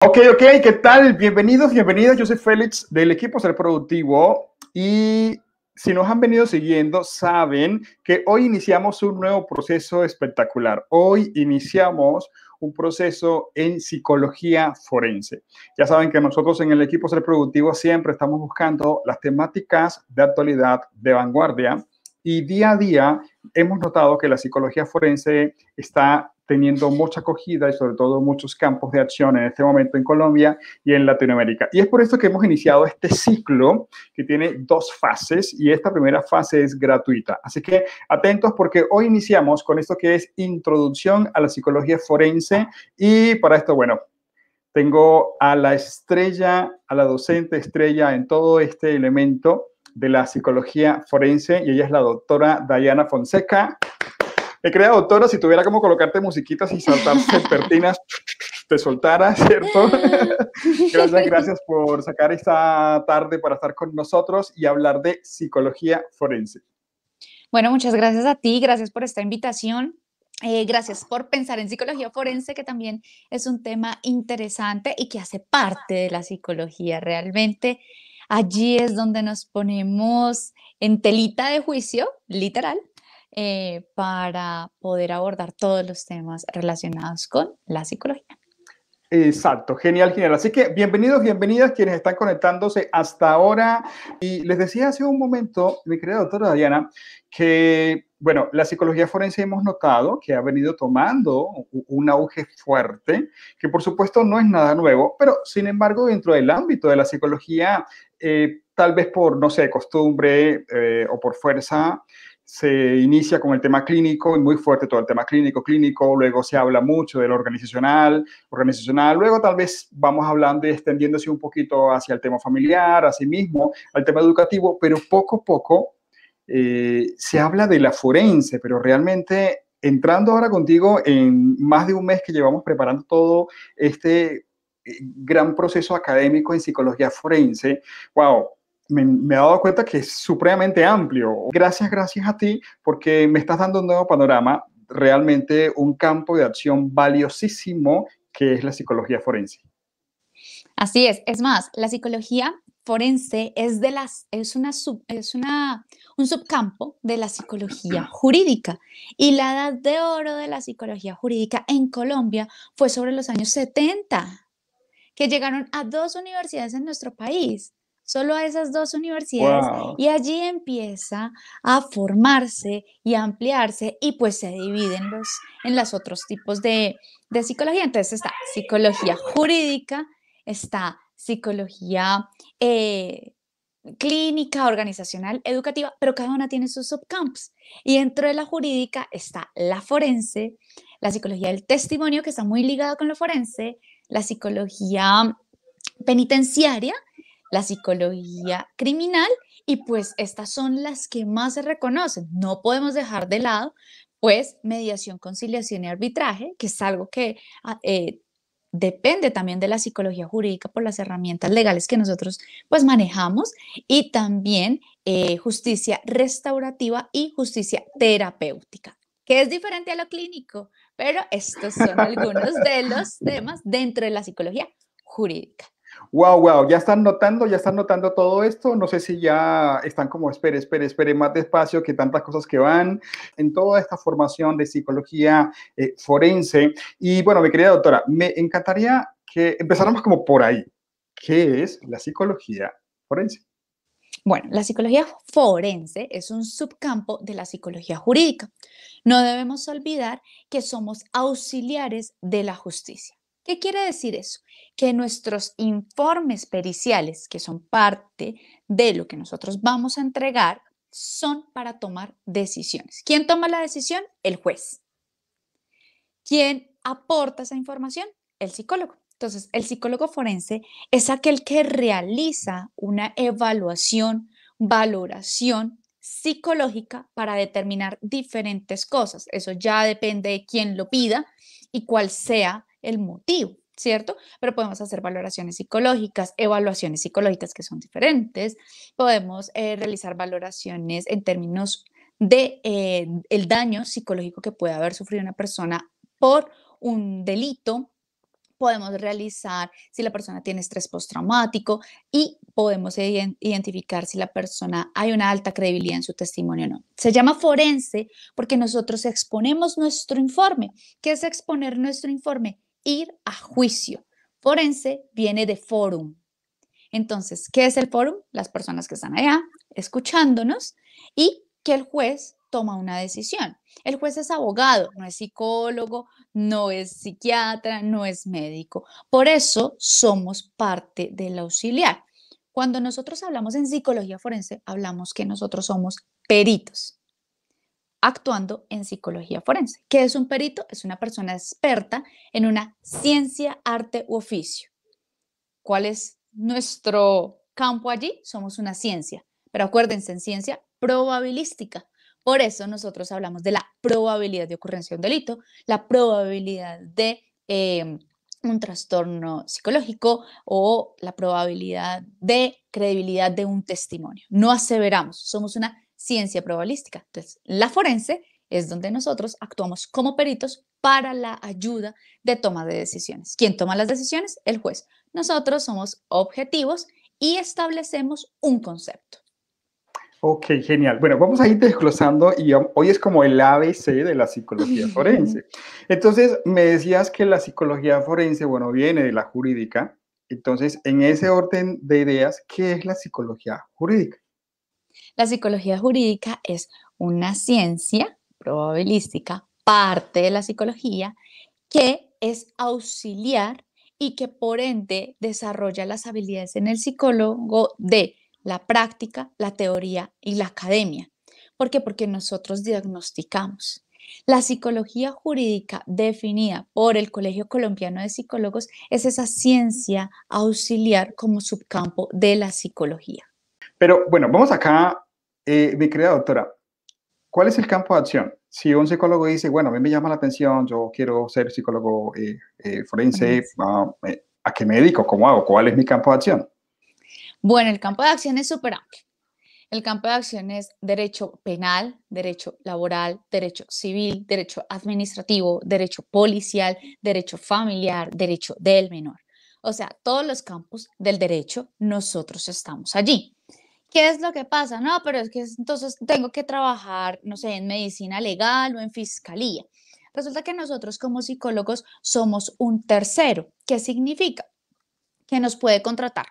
Ok, ¿qué tal? Bienvenidos, bienvenidas. Yo soy Félix del equipo Ser Productivo y si nos han venido siguiendo, saben que hoy iniciamos un nuevo proceso espectacular. Hoy iniciamos un proceso en psicología forense. Ya saben que nosotros en el equipo Ser Productivo siempre estamos buscando las temáticas de actualidad, de vanguardia, y día a día hemos notado que la psicología forense está teniendo mucha acogida y sobre todo muchos campos de acción en este momento en Colombia y en Latinoamérica. Y es por esto que hemos iniciado este ciclo que tiene dos fases y esta primera fase es gratuita. Así que atentos porque hoy iniciamos con esto que es Introducción a la Psicología Forense y para esto, bueno, tengo a la estrella, a la docente estrella en todo este elemento de la psicología forense y ella es la doctora Dayana Fonseca. Me querida doctora, si tuviera como colocarte musiquitas y saltar serpentinas, te soltara, ¿cierto? Gracias por sacar esta tarde para estar con nosotros y hablar de psicología forense. Bueno, muchas gracias a ti, gracias por esta invitación. Gracias por pensar en psicología forense, que también es un tema interesante y que hace parte de la psicología. Realmente allí es donde nos ponemos en telita de juicio, literal, para poder abordar todos los temas relacionados con la psicología. Exacto, genial, genial. Así que bienvenidos, bienvenidas quienes están conectándose hasta ahora. Y les decía hace un momento, mi querida doctora Diana, que, bueno, la psicología forense hemos notado que ha venido tomando un auge fuerte, que por supuesto no es nada nuevo, pero sin embargo dentro del ámbito de la psicología, tal vez por, no sé, costumbre o por fuerza, se inicia con el tema clínico y muy fuerte todo el tema clínico, luego se habla mucho de lo organizacional, luego tal vez vamos hablando y extendiéndose un poquito hacia el tema familiar, así mismo, al tema educativo, pero poco a poco se habla de la forense, pero realmente entrando ahora contigo en más de un mes que llevamos preparando todo este gran proceso académico en psicología forense, wow, me he dado cuenta que es supremamente amplio. Gracias a ti porque me estás dando un nuevo panorama, realmente un campo de acción valiosísimo que es la psicología forense. Así es más, la psicología forense un subcampo de la psicología jurídica y la edad de oro de la psicología jurídica en Colombia fue sobre los años 70, que llegaron a dos universidades en nuestro país, solo a esas dos universidades, Wow. y allí empieza a formarse y a ampliarse y pues se dividen en los otros tipos de psicología. Entonces está psicología jurídica, está psicología clínica, organizacional, educativa, pero cada una tiene sus subcamps. Y dentro de la jurídica está la forense, la psicología del testimonio, que está muy ligada con lo forense, la psicología penitenciaria, la psicología criminal, y pues estas son las que más se reconocen. No podemos dejar de lado, pues, mediación, conciliación y arbitraje, que es algo que depende también de la psicología jurídica por las herramientas legales que nosotros pues manejamos, y también justicia restaurativa y justicia terapéutica, que es diferente a lo clínico, pero estos son algunos de los temas dentro de la psicología jurídica. Wow, ya están notando todo esto. No sé si ya están como, espere más despacio que tantas cosas que van en toda esta formación de psicología forense. Y bueno, mi querida doctora, me encantaría que empezáramos como por ahí. ¿Qué es la psicología forense? Bueno, la psicología forense es un subcampo de la psicología jurídica. No debemos olvidar que somos auxiliares de la justicia. ¿Qué quiere decir eso? Que nuestros informes periciales, que son parte de lo que nosotros vamos a entregar, son para tomar decisiones. ¿Quién toma la decisión? El juez. ¿Quién aporta esa información? El psicólogo. Entonces, el psicólogo forense es aquel que realiza una evaluación, valoración psicológica para determinar diferentes cosas. Eso ya depende de quién lo pida y cuál sea el motivo, ¿cierto? Pero podemos hacer valoraciones psicológicas, evaluaciones psicológicas que son diferentes. Podemos realizar valoraciones en términos de el daño psicológico que puede haber sufrido una persona por un delito, podemos realizar si la persona tiene estrés postraumático y podemos identificar si la persona hay una alta credibilidad en su testimonio o no. Se llama forense porque nosotros exponemos nuestro informe. ¿Qué es exponer nuestro informe? Ir a juicio. Forense viene de forum. Entonces, ¿qué es el fórum? Las personas que están allá escuchándonos y que el juez toma una decisión. El juez es abogado, no es psicólogo, no es psiquiatra, no es médico. Por eso somos parte del auxiliar. Cuando nosotros hablamos en psicología forense, hablamos que nosotros somos peritos actuando en psicología forense. ¿Qué es un perito? Es una persona experta en una ciencia, arte u oficio. ¿Cuál es nuestro campo allí? Somos una ciencia, pero acuérdense, en ciencia probabilística. Por eso nosotros hablamos de la probabilidad de ocurrencia de un delito, la probabilidad de un trastorno psicológico o la probabilidad de credibilidad de un testimonio. No aseveramos, somos una ciencia probabilística. Entonces, la forense es donde nosotros actuamos como peritos para la ayuda de toma de decisiones. ¿Quién toma las decisiones? El juez. Nosotros somos objetivos y establecemos un concepto. Ok, genial. Bueno, vamos a ir desglosando y hoy es como el ABC de la psicología forense. Entonces, me decías que la psicología forense, bueno, viene de la jurídica. Entonces, en ese orden de ideas, ¿qué es la psicología jurídica? La psicología jurídica es una ciencia probabilística, parte de la psicología, que es auxiliar y que por ende desarrolla las habilidades en el psicólogo de la práctica, la teoría y la academia. ¿Por qué? Porque nosotros diagnosticamos. La psicología jurídica definida por el Colegio Colombiano de Psicólogos es esa ciencia auxiliar como subcampo de la psicología. Pero bueno, vamos acá, mi querida doctora, ¿cuál es el campo de acción? Si un psicólogo dice, bueno, a mí me llama la atención, yo quiero ser psicólogo forense, ¿a qué me dedico? ¿Cómo hago? ¿Cuál es mi campo de acción? Bueno, el campo de acción es súper amplio. El campo de acción es derecho penal, derecho laboral, derecho civil, derecho administrativo, derecho policial, derecho familiar, derecho del menor. O sea, todos los campos del derecho, nosotros estamos allí. ¿Qué es lo que pasa? No, pero es que entonces tengo que trabajar, no sé, en medicina legal o en fiscalía. Resulta que nosotros como psicólogos somos un tercero. ¿Qué significa? Que nos puede contratar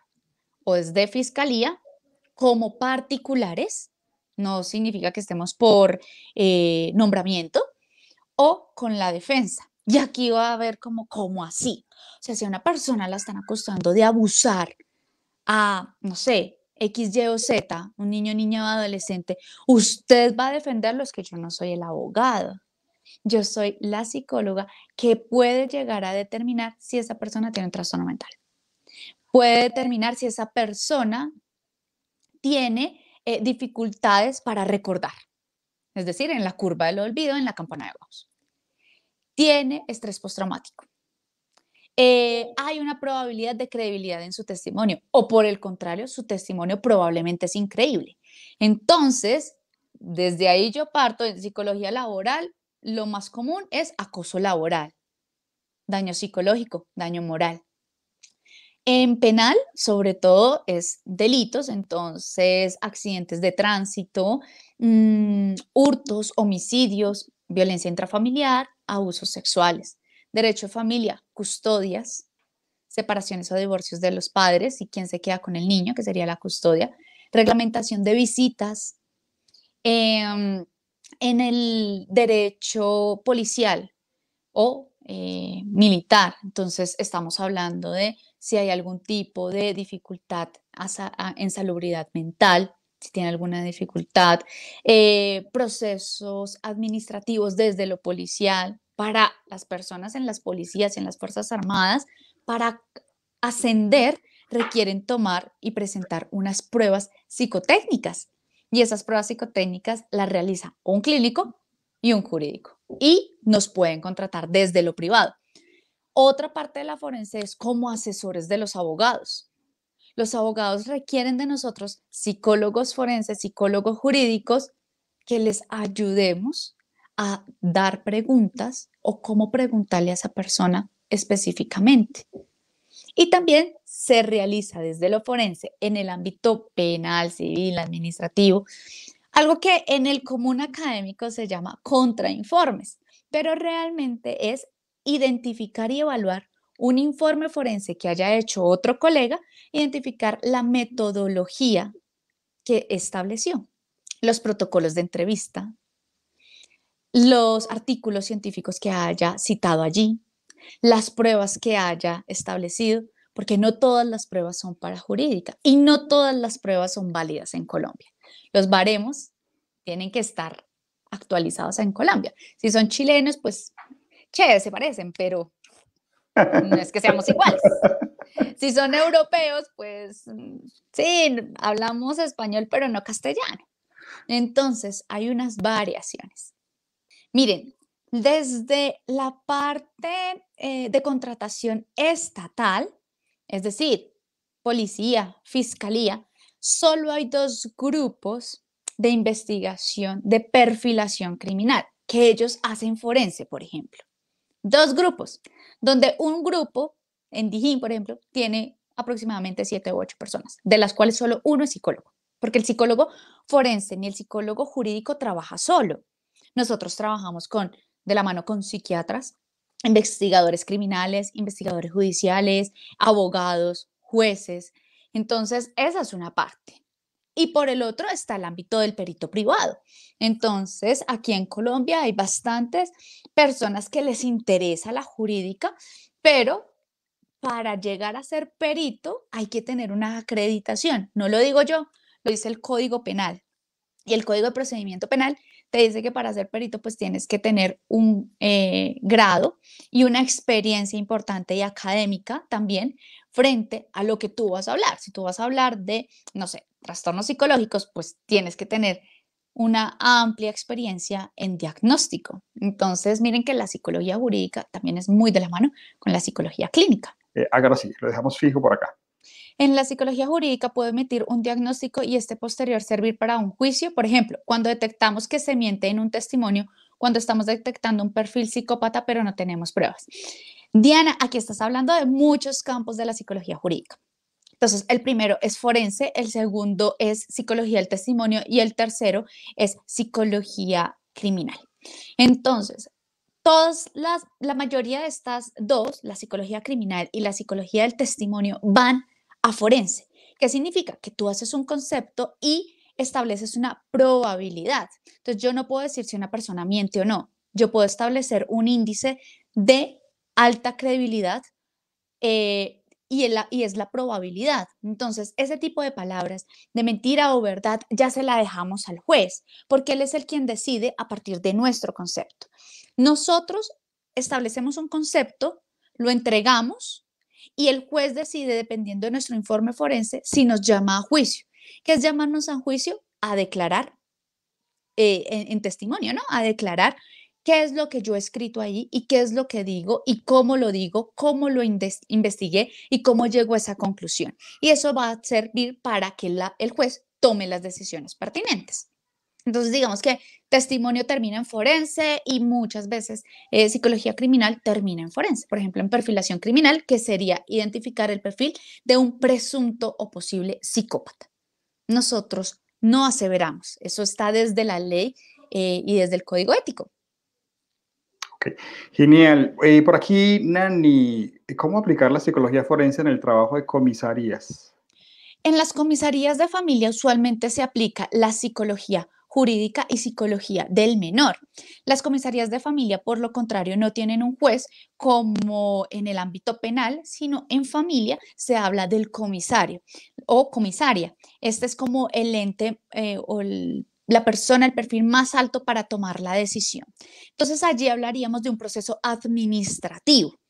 o desde fiscalía como particulares, no significa que estemos por nombramiento, o con la defensa. Y aquí va a haber como así. O sea, si a una persona la están acusando de abusar a, no sé, X, Y o Z, un niño, niña o adolescente, usted va a defenderlo, es que yo no soy el abogado. Yo soy la psicóloga que puede llegar a determinar si esa persona tiene un trastorno mental. Puede determinar si esa persona tiene dificultades para recordar, es decir, en la curva del olvido, en la campana de Gauss. Tiene estrés postraumático. Hay una probabilidad de credibilidad en su testimonio o por el contrario, su testimonio probablemente es increíble. Entonces, desde ahí yo parto en psicología laboral, lo más común es acoso laboral, daño psicológico, daño moral. En penal, sobre todo, es delitos, entonces accidentes de tránsito, hurtos, homicidios, violencia intrafamiliar, abusos sexuales, derecho de familia, custodias, separaciones o divorcios de los padres y quién se queda con el niño, que sería la custodia, reglamentación de visitas, em, en el derecho policial o militar. Entonces, estamos hablando de si hay algún tipo de dificultad en salubridad mental, si tiene alguna dificultad, procesos administrativos desde lo policial para las personas en las policías y en las Fuerzas Armadas, para ascender requieren tomar y presentar unas pruebas psicotécnicas. Y esas pruebas psicotécnicas las realiza un clínico y un jurídico. Y nos pueden contratar desde lo privado. Otra parte de la forense es como asesores de los abogados. Los abogados requieren de nosotros, psicólogos forenses, psicólogos jurídicos, que les ayudemos a dar preguntas o cómo preguntarle a esa persona específicamente. Y también se realiza desde lo forense en el ámbito penal, civil, administrativo, algo que en el común académico se llama contrainformes, pero realmente es identificar y evaluar un informe forense que haya hecho otro colega, identificar la metodología que estableció, los protocolos de entrevista, los artículos científicos que haya citado allí, las pruebas que haya establecido, porque no todas las pruebas son para jurídica y no todas las pruebas son válidas en Colombia. Los baremos tienen que estar actualizados en Colombia. Si son chilenos, pues chévere, se parecen, pero no es que seamos iguales. Si son europeos, pues sí, hablamos español, pero no castellano. Entonces, hay unas variaciones. Miren, desde la parte de contratación estatal, es decir, policía, fiscalía, solo hay dos grupos de investigación de perfilación criminal que ellos hacen forense, por ejemplo. Dos grupos, donde un grupo, en Dijín, por ejemplo, tiene aproximadamente 7 u 8 personas, de las cuales solo uno es psicólogo, porque el psicólogo forense ni el psicólogo jurídico trabaja solo. Nosotros trabajamos de la mano con psiquiatras, investigadores criminales, investigadores judiciales, abogados, jueces. Entonces, esa es una parte. Y por el otro está el ámbito del perito privado. Entonces, aquí en Colombia hay bastantes personas que les interesa la jurídica, pero para llegar a ser perito hay que tener una acreditación. No lo digo yo, lo dice el Código Penal. Y el Código de Procedimiento Penal te dice que para ser perito pues tienes que tener un grado y una experiencia importante y académica también frente a lo que tú vas a hablar. Si tú vas a hablar de, no sé, trastornos psicológicos, pues tienes que tener una amplia experiencia en diagnóstico. Entonces, miren que la psicología jurídica también es muy de la mano con la psicología clínica. Hágalo así, lo dejamos fijo por acá. En la psicología jurídica puedo emitir un diagnóstico y este posterior servir para un juicio. Por ejemplo, cuando detectamos que se miente en un testimonio, cuando estamos detectando un perfil psicópata, pero no tenemos pruebas. Diana, aquí estás hablando de muchos campos de la psicología jurídica. Entonces, el primero es forense, el segundo es psicología del testimonio y el tercero es psicología criminal. Entonces, la mayoría de estas dos, la psicología criminal y la psicología del testimonio, van a forense. ¿Qué significa? Que tú haces un concepto y estableces una probabilidad. Entonces, yo no puedo decir si una persona miente o no. Yo puedo establecer un índice de alta credibilidad y es la probabilidad. Entonces, ese tipo de palabras de mentira o verdad ya se la dejamos al juez, porque él es el quien decide a partir de nuestro concepto. Nosotros establecemos un concepto, lo entregamos y el juez decide, dependiendo de nuestro informe forense, si nos llama a juicio. ¿Qué es llamarnos a juicio? A declarar en testimonio, ¿no? A declarar qué es lo que yo he escrito ahí y qué es lo que digo, cómo lo investigué y cómo llego a esa conclusión. Y eso va a servir para que el juez tome las decisiones pertinentes. Entonces, digamos que testimonio termina en forense y muchas veces psicología criminal termina en forense. Por ejemplo, en perfilación criminal, que sería identificar el perfil de un presunto o posible psicópata. Nosotros no aseveramos, eso está desde la ley y desde el código ético. Ok, genial. Por aquí, Nani, ¿cómo aplicar la psicología forense en el trabajo de comisarías? En las comisarías de familia usualmente se aplica la psicología jurídica y psicología del menor. Las comisarías de familia, por lo contrario, no tienen un juez como en el ámbito penal, sino en familia se habla del comisario o comisaria. Este es como el ente la persona, el perfil más alto para tomar la decisión. Entonces allí hablaríamos de un proceso administrativo.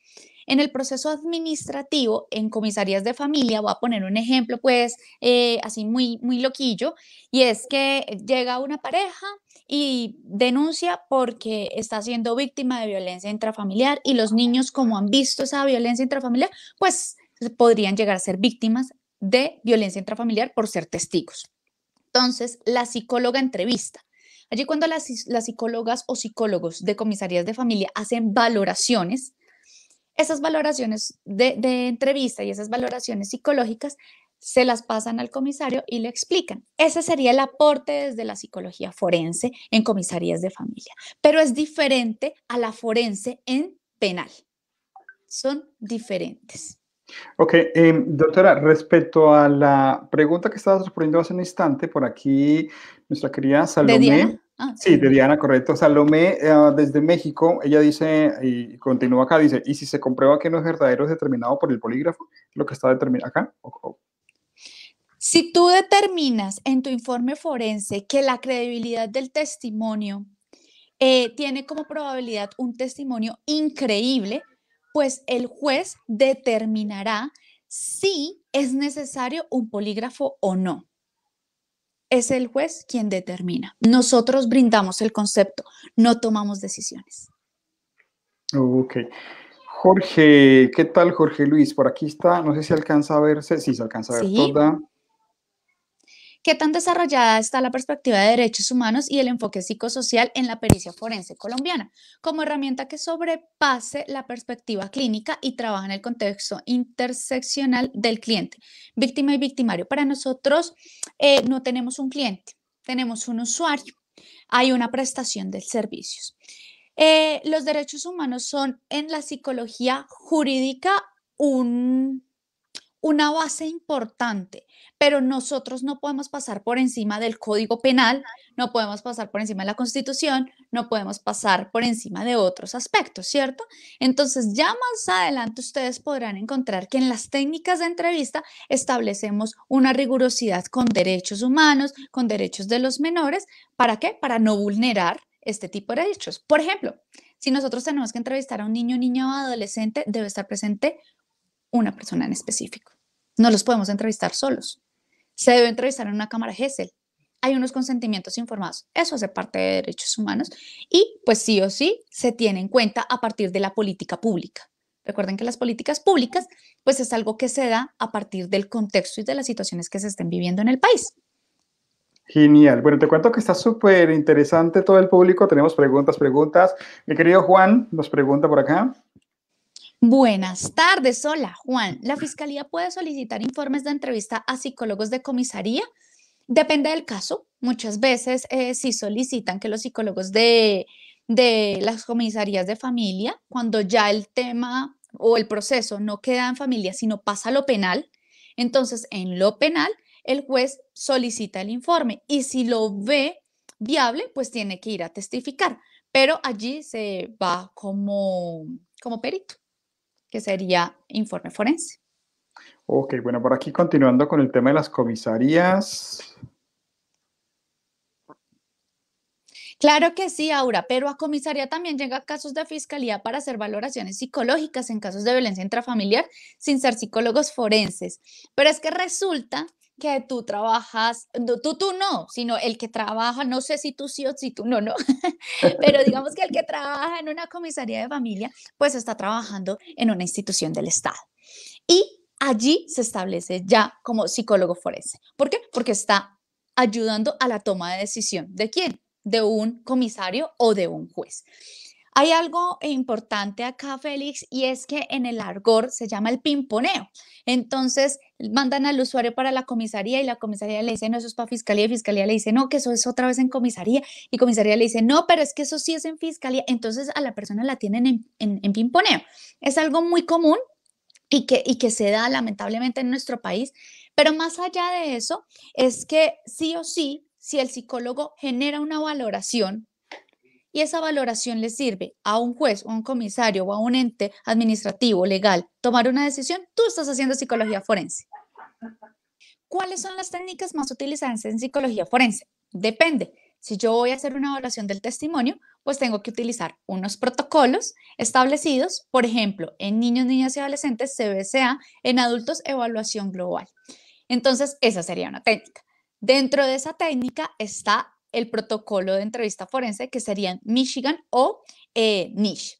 En el proceso administrativo, en comisarías de familia, voy a poner un ejemplo, pues, así muy, muy loquillo, y es que llega una pareja y denuncia porque está siendo víctima de violencia intrafamiliar y los niños, como han visto esa violencia intrafamiliar, pues podrían llegar a ser víctimas de violencia intrafamiliar por ser testigos. Entonces, la psicóloga entrevista. Allí cuando las psicólogas o psicólogos de comisarías de familia hacen valoraciones, Esas valoraciones de entrevista y esas valoraciones psicológicas se las pasan al comisario y le explican. Ese sería el aporte desde la psicología forense en comisarías de familia, pero es diferente a la forense en penal. Son diferentes. Ok, doctora, respecto a la pregunta que estabas respondiendo hace un instante, por aquí nuestra querida ¿De Salomé, Diana? Ah, sí, sí. de Diana, correcto, Salomé, desde México, ella dice, y continúa acá, dice, ¿y si se comprueba que no es verdadero, es determinado por el polígrafo? Lo que está determinado acá. Si tú determinas en tu informe forense que la credibilidad del testimonio tiene como probabilidad un testimonio increíble, pues el juez determinará si es necesario un polígrafo o no. Es el juez quien determina. Nosotros brindamos el concepto, no tomamos decisiones. Ok. Jorge, ¿qué tal, Jorge Luis? Por aquí está, no sé si alcanza a verse, sí, se alcanza a ver ¿Sí? toda. ¿Qué tan desarrollada está la perspectiva de derechos humanos y el enfoque psicosocial en la pericia forense colombiana como herramienta que sobrepase la perspectiva clínica y trabaja en el contexto interseccional del cliente, víctima y victimario? Para nosotros no tenemos un cliente, tenemos un usuario, hay una prestación de servicios. Los derechos humanos son en la psicología jurídica un una base importante, pero nosotros no podemos pasar por encima del Código Penal, no podemos pasar por encima de la Constitución, no podemos pasar por encima de otros aspectos, ¿cierto? Entonces, ya más adelante ustedes podrán encontrar que en las técnicas de entrevista establecemos una rigurosidad con derechos humanos, con derechos de los menores. ¿Para qué? Para no vulnerar este tipo de derechos. Por ejemplo, si nosotros tenemos que entrevistar a un niño, niña o adolescente, debe estar presente una persona en específico. No los podemos entrevistar solos. Se debe entrevistar en una cámara GESEL. Hay unos consentimientos informados. Eso hace parte de derechos humanos y pues sí o sí se tiene en cuenta a partir de la política pública. Recuerden que las políticas públicas pues es algo que se da a partir del contexto y de las situaciones que se estén viviendo en el país. Genial. Bueno, te cuento que está súper interesante todo el público. Tenemos preguntas. Mi querido Juan nos pregunta por acá. Buenas tardes, hola Juan. ¿La Fiscalía puede solicitar informes de entrevista a psicólogos de comisaría? Depende del caso. Muchas veces sí solicitan que los psicólogos de las comisarías de familia, cuando ya el tema o el proceso no queda en familia, sino pasa a lo penal, entonces en lo penal el juez solicita el informe y si lo ve viable, pues tiene que ir a testificar, pero allí se va como perito, que sería informe forense. Ok, bueno, por aquí continuando con el tema de las comisarías. Claro que sí, Aura, pero a comisaría también llega casos de fiscalía para hacer valoraciones psicológicas en casos de violencia intrafamiliar sin ser psicólogos forenses. Pero es que resulta que tú trabajas, tú no, sino el que trabaja, no sé si tú sí o si tú no, no, pero digamos que el que trabaja en una comisaría de familia, pues está trabajando en una institución del Estado. Y allí se establece ya como psicólogo forense. ¿Por qué? Porque está ayudando a la toma de decisión. ¿De quién? De un comisario o de un juez. Hay algo importante acá, Félix, y es que en el argot se llama el pimponeo. Entonces, mandan al usuario para la comisaría y la comisaría le dice, no, eso es para fiscalía, y fiscalía le dice, no, que eso es otra vez en comisaría, y comisaría le dice, no, pero es que eso sí es en fiscalía. Entonces, a la persona la tienen en pimponeo. Es algo muy común y que se da lamentablemente en nuestro país. Pero más allá de eso, es que sí o sí, si el psicólogo genera una valoración y esa valoración le sirve a un juez o a un comisario o a un ente administrativo legal tomar una decisión, tú estás haciendo psicología forense. ¿Cuáles son las técnicas más utilizadas en psicología forense? Depende. Si yo voy a hacer una evaluación del testimonio, pues tengo que utilizar unos protocolos establecidos, por ejemplo, en niños, niñas y adolescentes, CBCA, en adultos, evaluación global. Entonces, esa sería una técnica. Dentro de esa técnica está el protocolo de entrevista forense, que serían Michigan o NISH.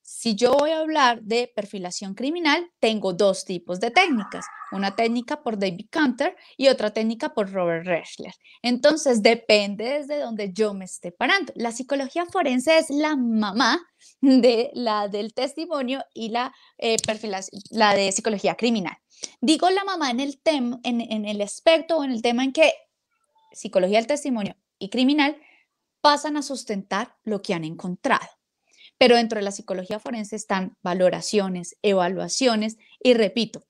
Si yo voy a hablar de perfilación criminal, tengo dos tipos de técnicas, una técnica por David Canter y otra técnica por Robert Ressler. Entonces, depende desde donde yo me esté parando. La psicología forense es la mamá de la del testimonio y la de psicología criminal. Digo la mamá en el tema, en el aspecto o en el tema en que psicología del testimonio y criminal pasan a sustentar lo que han encontrado. Pero dentro de la psicología forense están valoraciones, evaluaciones y, repito,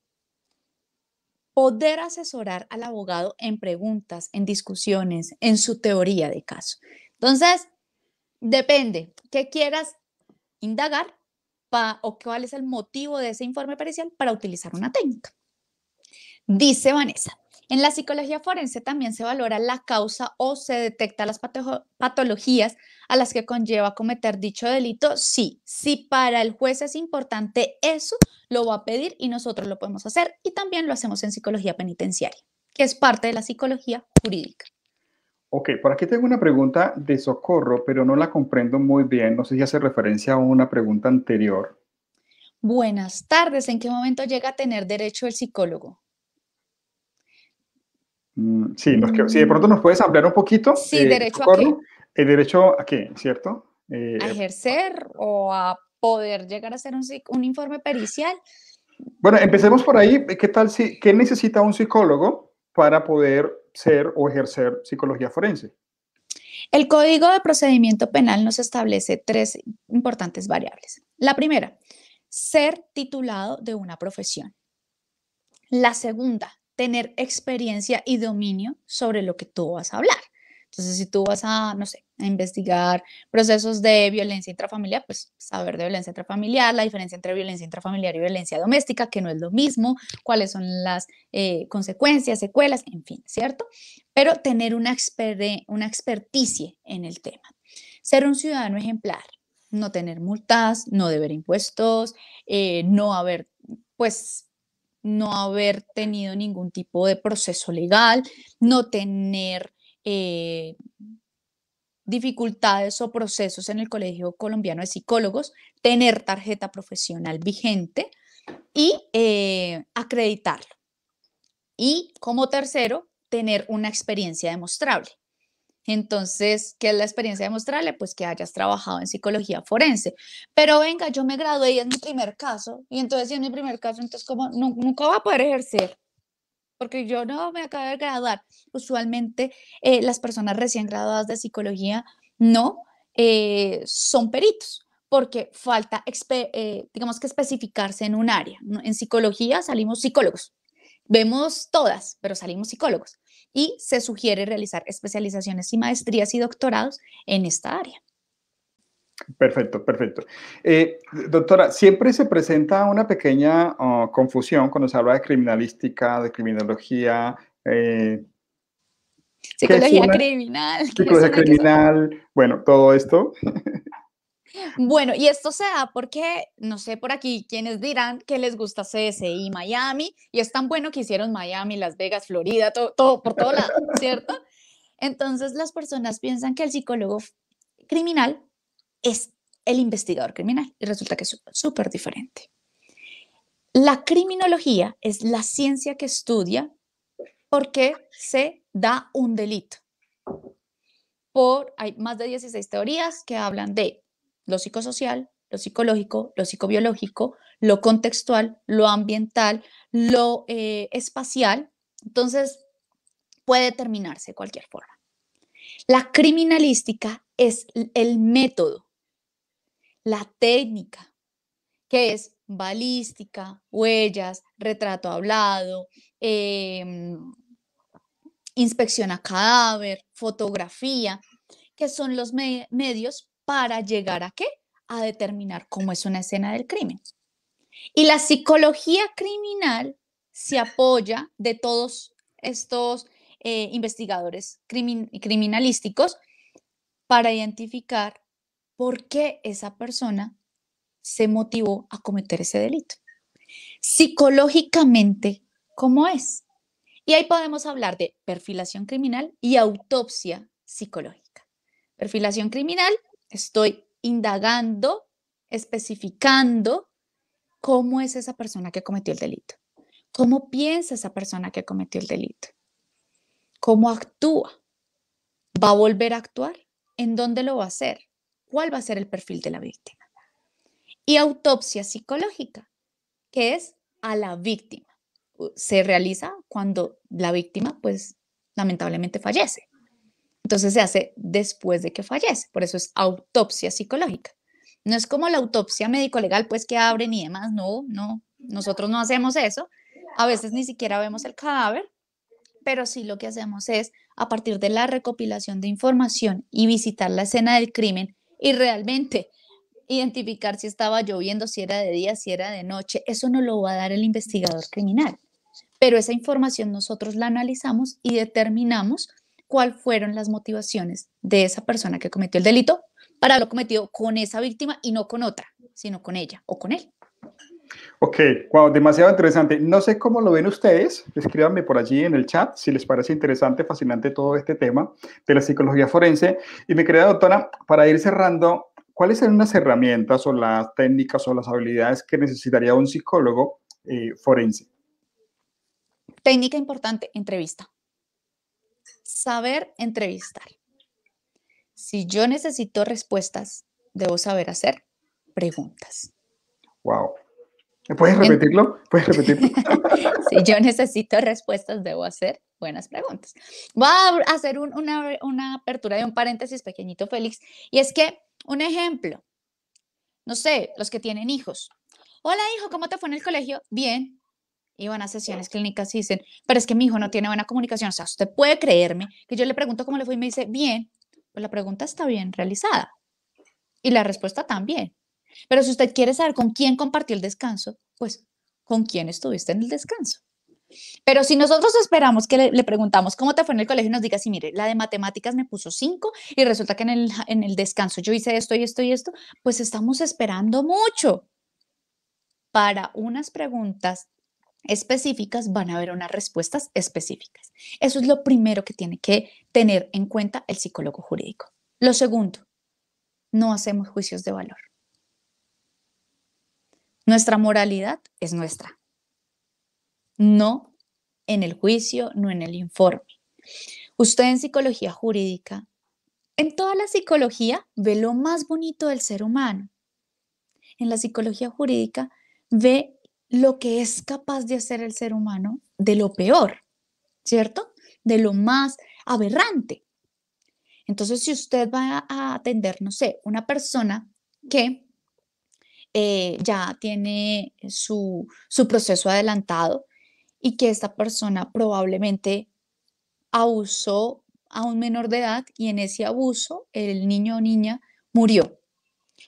poder asesorar al abogado en preguntas, en discusiones, en su teoría de caso. Entonces, depende qué quieras indagar o cuál es el motivo de ese informe pericial para utilizar una técnica. Dice Vanessa, en la psicología forense también se valora la causa o se detecta las patologías a las que conlleva cometer dicho delito. Sí, si para el juez es importante eso, lo va a pedir y nosotros lo podemos hacer y también lo hacemos en psicología penitenciaria, que es parte de la psicología jurídica. Ok, por aquí tengo una pregunta de Socorro, pero no la comprendo muy bien. No sé si hace referencia a una pregunta anterior. Buenas tardes, ¿en qué momento llega a tener derecho el psicólogo? Sí, si de pronto nos puedes ampliar un poquito, Sí, ¿derecho a qué? Socorro, el derecho a qué, ¿cierto? ¿A ejercer o a poder llegar a hacer un informe pericial? Bueno, empecemos por ahí. ¿Qué tal qué necesita un psicólogo para poder ser o ejercer psicología forense? El Código de Procedimiento Penal nos establece tres importantes variables. La primera, ser titulado de una profesión. La segunda, tener experiencia y dominio sobre lo que tú vas a hablar. Entonces, si tú vas a, no sé, a investigar procesos de violencia intrafamiliar, pues saber de violencia intrafamiliar, la diferencia entre violencia intrafamiliar y violencia doméstica, que no es lo mismo, cuáles son las consecuencias, secuelas, en fin, ¿cierto? Pero tener una experticia en el tema. Ser un ciudadano ejemplar, no tener multas, no deber impuestos, no haber, pues, no haber tenido ningún tipo de proceso legal, no tener dificultades o procesos en el Colegio Colombiano de Psicólogos, tener tarjeta profesional vigente y acreditarlo. Y como tercero, tener una experiencia demostrable. Entonces, ¿qué es la experiencia demostrable? Pues que hayas trabajado en psicología forense. Pero venga, yo me gradué y es mi primer caso. Y entonces, si es mi primer caso, entonces, ¿cómo? Nunca voy a poder ejercer porque yo no me acabo de graduar. Usualmente las personas recién graduadas de psicología no son peritos porque falta, digamos que especificarse en un área. ¿No? En psicología salimos psicólogos, vemos todas, pero salimos psicólogos. Y se sugiere realizar especializaciones y maestrías y doctorados en esta área. Perfecto, perfecto. Doctora, siempre se presenta una pequeña confusión cuando se habla de criminalística, de criminología. ¿Qué es Psicología una criminal, ¿qué es psicología una y qué es otra? criminal? Bueno, todo esto. Bueno, y esto se da porque, no sé por aquí quiénes dirán que les gusta CSI Miami y es tan bueno que hicieron Miami, Las Vegas, Florida, todo por todo lado, ¿cierto? Entonces las personas piensan que el psicólogo criminal es el investigador criminal y resulta que es súper diferente. La criminología es la ciencia que estudia por qué se da un delito. Hay más de 16 teorías que hablan de lo psicosocial, lo psicológico, lo psicobiológico, lo contextual, lo ambiental, lo espacial. Entonces, puede determinarse de cualquier forma. La criminalística es el método, la técnica, que es balística, huellas, retrato hablado, inspección a cadáver, fotografía, que son los medios para llegar a qué? A determinar cómo es una escena del crimen. Y la psicología criminal se apoya de todos estos investigadores criminalísticos para identificar por qué esa persona se motivó a cometer ese delito. Psicológicamente, ¿cómo es? Y ahí podemos hablar de perfilación criminal y autopsia psicológica. Perfilación criminal, estoy indagando especificando cómo es esa persona que cometió el delito, cómo piensa esa persona que cometió el delito, cómo actúa, va a volver a actuar, en dónde lo va a hacer, cuál va a ser el perfil de la víctima. Y autopsia psicológica, que es a la víctima. Se realiza cuando la víctima, pues, lamentablemente fallece. Entonces se hace después de que fallece, por eso es autopsia psicológica. No es como la autopsia médico-legal, pues que abren y demás, no, no, nosotros no hacemos eso. A veces ni siquiera vemos el cadáver, pero sí lo que hacemos es, a partir de la recopilación de información y visitar la escena del crimen y realmente identificar si estaba lloviendo, si era de día, si era de noche, eso no lo va a dar el investigador criminal. Pero esa información nosotros la analizamos y determinamos cuáles fueron las motivaciones de esa persona que cometió el delito para haberlo cometido con esa víctima y no con otra, sino con ella o con él. Ok, wow, demasiado interesante. No sé cómo lo ven ustedes, escríbanme por allí en el chat si les parece interesante, fascinante todo este tema de la psicología forense. Y mi querida doctora, para ir cerrando, ¿cuáles son las herramientas o las técnicas o las habilidades que necesitaría un psicólogo forense? Técnica importante, entrevista. Saber entrevistar. Si yo necesito respuestas, debo saber hacer preguntas. Wow. ¿Puedes repetirlo? ¿Puedes repetirlo? Si yo necesito respuestas, debo hacer buenas preguntas. Voy a hacer una apertura de un paréntesis pequeñito, Félix, y es que un ejemplo, no sé, los que tienen hijos. Hola, hijo, ¿cómo te fue en el colegio? Bien. Iban a sesiones clínicas y dicen, pero es que mi hijo no tiene buena comunicación. O sea, usted puede creerme que yo le pregunto cómo le fue y me dice, bien. Pues la pregunta está bien realizada y la respuesta también. Pero si usted quiere saber con quién compartió el descanso, pues con quién estuviste en el descanso. Pero si nosotros esperamos que le preguntamos cómo te fue en el colegio y nos diga, sí, mire, la de matemáticas me puso 5 y resulta que en el descanso yo hice esto y esto y esto, pues estamos esperando mucho. Para unas preguntas específicas van a haber unas respuestas específicas. Eso es lo primero que tiene que tener en cuenta el psicólogo jurídico. Lo segundo, no hacemos juicios de valor. Nuestra moralidad es nuestra, no en el juicio, no en el informe. Usted en psicología jurídica, en toda la psicología, ve lo más bonito del ser humano. En la psicología jurídica, ve lo que es capaz de hacer el ser humano de lo peor, ¿cierto? De lo más aberrante. Entonces, si usted va a atender, no sé, una persona que ya tiene su proceso adelantado y que esta persona probablemente abusó a un menor de edad y en ese abuso el niño o niña murió.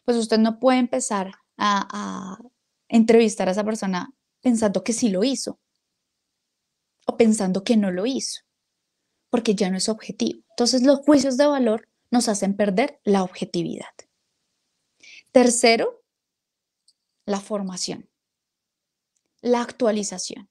Pues usted no puede empezar a entrevistar a esa persona pensando que sí lo hizo o pensando que no lo hizo, porque ya no es objetivo. Entonces los juicios de valor nos hacen perder la objetividad. Tercero, la formación, la actualización.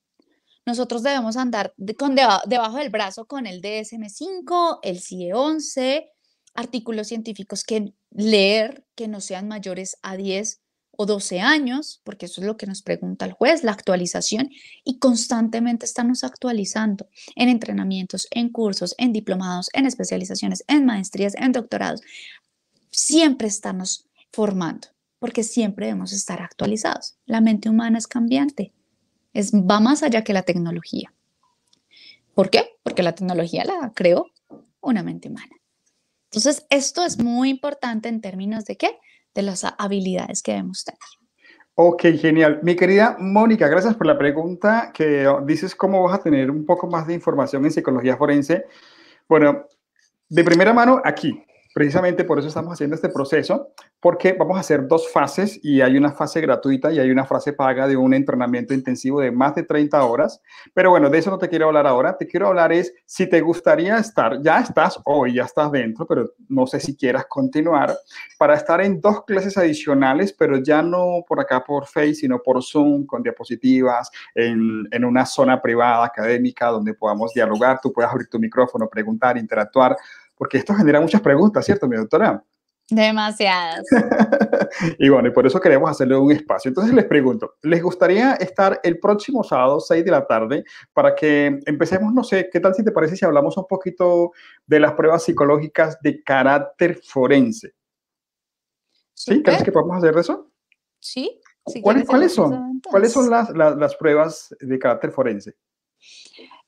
Nosotros debemos andar debajo del brazo con el DSM-5, el CIE-11, artículos científicos que leer que no sean mayores a 10 o 12 años, porque eso es lo que nos pregunta el juez, la actualización, y constantemente estamos actualizando en entrenamientos, en cursos, en diplomados, en especializaciones, en maestrías, en doctorados. Siempre estamos formando, porque siempre debemos estar actualizados. La mente humana es cambiante. Va más allá que la tecnología. ¿Por qué? Porque la tecnología la creó una mente humana. Entonces, esto es muy importante en términos de ¿qué? De las habilidades que debemos tener. Ok, genial. Mi querida Mónica, gracias por la pregunta que dices cómo vas a tener un poco más de información en psicología forense. Bueno, de primera mano aquí. Precisamente por eso estamos haciendo este proceso, porque vamos a hacer dos fases y hay una fase gratuita y hay una fase paga de un entrenamiento intensivo de más de 30 horas. Pero bueno, de eso no te quiero hablar ahora. Te quiero hablar es si te gustaría estar, ya estás hoy, ya estás dentro, pero no sé si quieras continuar para estar en dos clases adicionales, pero ya no por acá por Face, sino por Zoom, con diapositivas, en una zona privada, académica, donde podamos dialogar, tú puedas abrir tu micrófono, preguntar, interactuar porque esto genera muchas preguntas, ¿cierto, mi doctora? Demasiadas. Y bueno, y por eso queremos hacerle un espacio. Entonces les pregunto, ¿les gustaría estar el próximo sábado, 6 de la tarde, para que empecemos, no sé, qué tal si te parece si hablamos un poquito de las pruebas psicológicas de carácter forense? ¿Sí? ¿Crees Súper. que podemos hacer eso? Sí, si ¿Cuáles, quieres cuáles hagamos eso son? ¿Cuáles son entonces. las pruebas de carácter forense?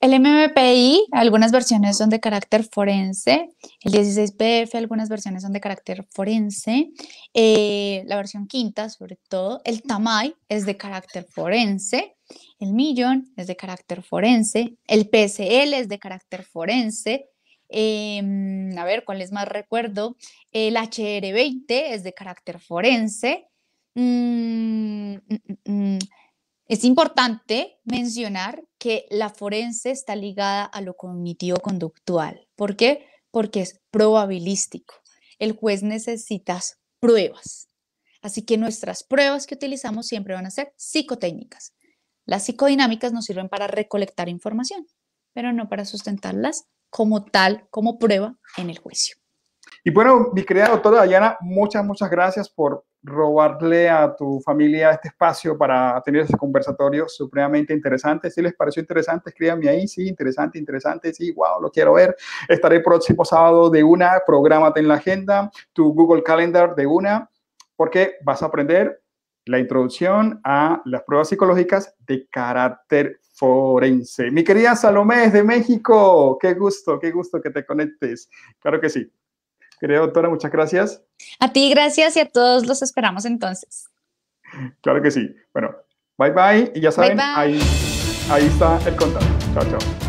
El MMPI, algunas versiones son de carácter forense, el 16PF, algunas versiones son de carácter forense, la versión quinta sobre todo, el TAMAI es de carácter forense, el Millón es de carácter forense, el PSL es de carácter forense, a ver, ¿cuáles más recuerdo? El HR20 es de carácter forense. mm, mm, mm, mm, es importante mencionar que la forense está ligada a lo cognitivo-conductual. ¿Por qué? Porque es probabilístico. El juez necesita pruebas. Así que nuestras pruebas que utilizamos siempre van a ser psicotécnicas. Las psicodinámicas nos sirven para recolectar información, pero no para sustentarlas como tal, como prueba en el juicio. Y bueno, mi querida doctora Dayana, muchas gracias por robarle a tu familia este espacio para tener ese conversatorio supremamente interesante. Si les pareció interesante, escríbanme ahí, sí, interesante, sí, wow, lo quiero ver. Estaré el próximo sábado de 1, prográmate en la agenda, tu Google Calendar de 1, porque vas a aprender la introducción a las pruebas psicológicas de carácter forense. Mi querida Salomé desde México, qué gusto que te conectes. Claro que sí. Querida doctora, muchas gracias. A ti, gracias y a todos los esperamos entonces. Claro que sí. Bueno, bye bye. Y ya Bye saben, bye. ahí está el contacto. Chao, chao.